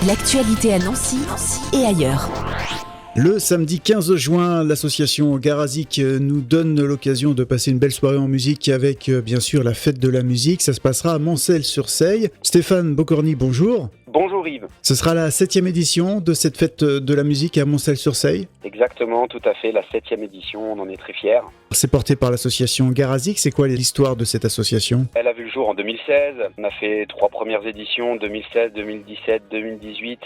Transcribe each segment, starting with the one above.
L'actualité à Nancy et ailleurs. Le samedi 15 juin, l'association Garazik nous donne l'occasion de passer une belle soirée en musique avec bien sûr la fête de la musique. Ça se passera à Moncel-sur-Seille. Stéphane Bocorny, bonjour. Bonjour Yves. Ce sera la 7e édition de cette fête de la musique à Moncel-sur-Seille. Exactement, tout à fait, la 7e édition, on en est très fiers. C'est porté par l'association Garazik. C'est quoi l'histoire de cette association ? Elle a vu le jour en 2016. On a fait 3 premières éditions, 2016, 2017, 2018,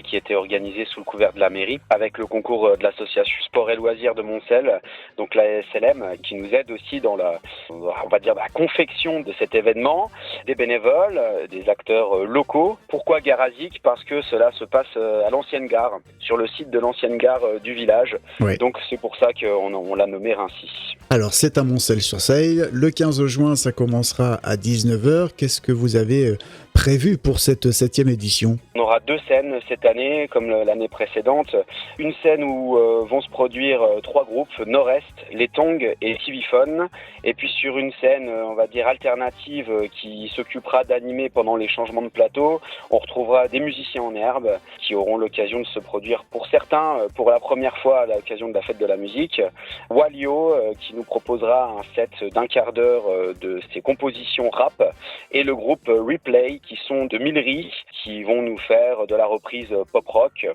qui étaient organisées sous le couvert de la mairie, avec le concours de l'association Sport et Loisirs de Moncel, donc la SLM, qui nous aide aussi dans la confection de cet événement, des bénévoles, des acteurs locaux. Pourquoi Garazik ? Parce que cela se passe à l'ancienne gare, sur le site de l'ancienne gare du village. Oui. Donc c'est pour ça qu'on l'a nommé ainsi. Alors c'est à Moncel-sur-Seille. Le 15 juin, ça commencera à 19h. Qu'est-ce que vous avez prévu pour cette 7e édition ? On aura 2 scènes cette année, comme l'année précédente. Une scène où vont se produire 3 groupes, Nord-Est, Les Tongs et Civiphone. Et puis sur une scène, on va dire alternative, qui s'occupera d'animer pendant les changements de plateau, on retrouvera des musiciens en herbe qui auront l'occasion de se produire, pour certains, pour la première fois à l'occasion de la fête de la musique. Walio, qui nous proposera un set d'1 quart d'heure de ses compositions rap. Et le groupe Replay, qui sont de Millery, qui vont nous faire de la reprise pop-rock.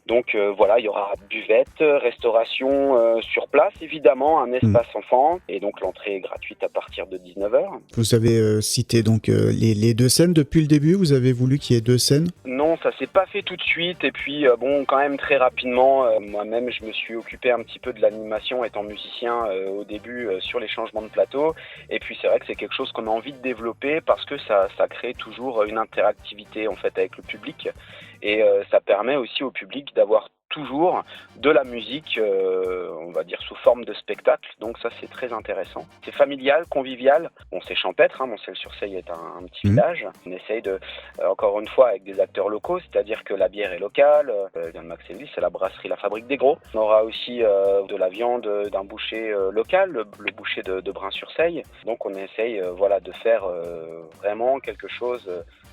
Donc voilà, il y aura buvette, restauration sur place évidemment, un espace enfant, et donc l'entrée est gratuite à partir de 19h. Vous avez cité donc les 2 scènes depuis le début, vous avez voulu qu'il y ait 2 scènes ? Non, ça s'est pas fait tout de suite, et puis quand même très rapidement, moi-même je me suis occupé un petit peu de l'animation étant musicien au début sur les changements de plateau, et puis c'est vrai que c'est quelque chose qu'on a envie de développer parce que ça crée toujours une interactivité en fait avec le public. Et ça permet aussi au public d'avoir toujours de la musique, on va dire sous forme de spectacle, donc ça c'est très intéressant. C'est familial, convivial, bon c'est champêtre, Moncel-sur-Seille est un petit village, on essaye de, encore une fois avec des acteurs locaux, c'est-à-dire que la bière est locale, vient de Maxéville, c'est la brasserie La Fabrique des Gros. On aura aussi de la viande d'un boucher local, le boucher de Brin-sur-Seille, donc on essaye de faire vraiment quelque chose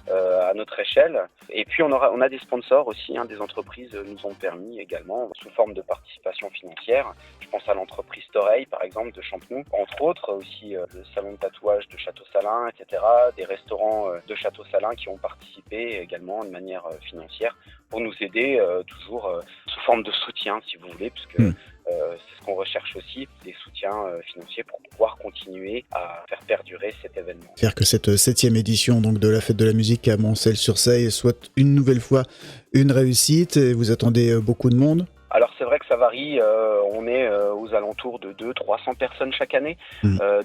à notre échelle. Et puis on a des sponsors aussi, des entreprises nous ont permis également sous forme de participation financière. Je pense à l'entreprise Toreil par exemple de Champenoux, entre autres aussi le salon de tatouage de Château-Salin, etc. Des restaurants de Château-Salin qui ont participé également de manière financière pour nous aider toujours sous forme de soutien si vous voulez, puisque c'est ce qu'on recherche aussi, des soutiens financiers pour pouvoir continuer à faire perdurer cet événement. Faire que cette 7e édition donc, de la fête de la musique à Moncel-sur-Seille soit une nouvelle fois une réussite, et vous attendez beaucoup de monde ? Alors c'est vrai que ça varie, on est aux alentours de 200-300 personnes chaque année,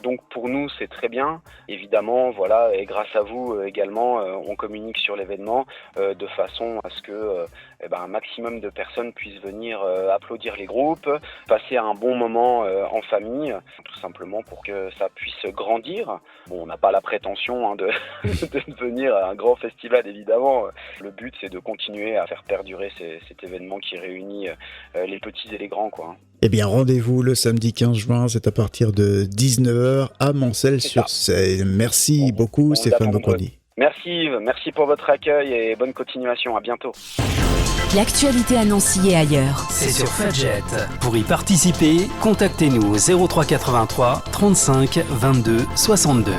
donc pour nous c'est très bien, évidemment et grâce à vous également on communique sur l'événement de façon à ce que un maximum de personnes puissent venir applaudir les groupes, passer un bon moment en famille, tout simplement pour que ça puisse grandir. Bon, on n'a pas la prétention de devenir un grand festival évidemment, le but c'est de continuer à faire perdurer cet événement qui réunit les petits et les grands Eh bien rendez-vous le samedi 15 juin, c'est à partir de 19h à Moncel-sur-Seille. Merci beaucoup Stéphane Bocorny. Merci Yves, merci pour votre accueil et bonne continuation, à bientôt. L'actualité à Nancy et ailleurs. C'est sur Fudget. Pour y participer, contactez-nous au 03 83 35 22 62.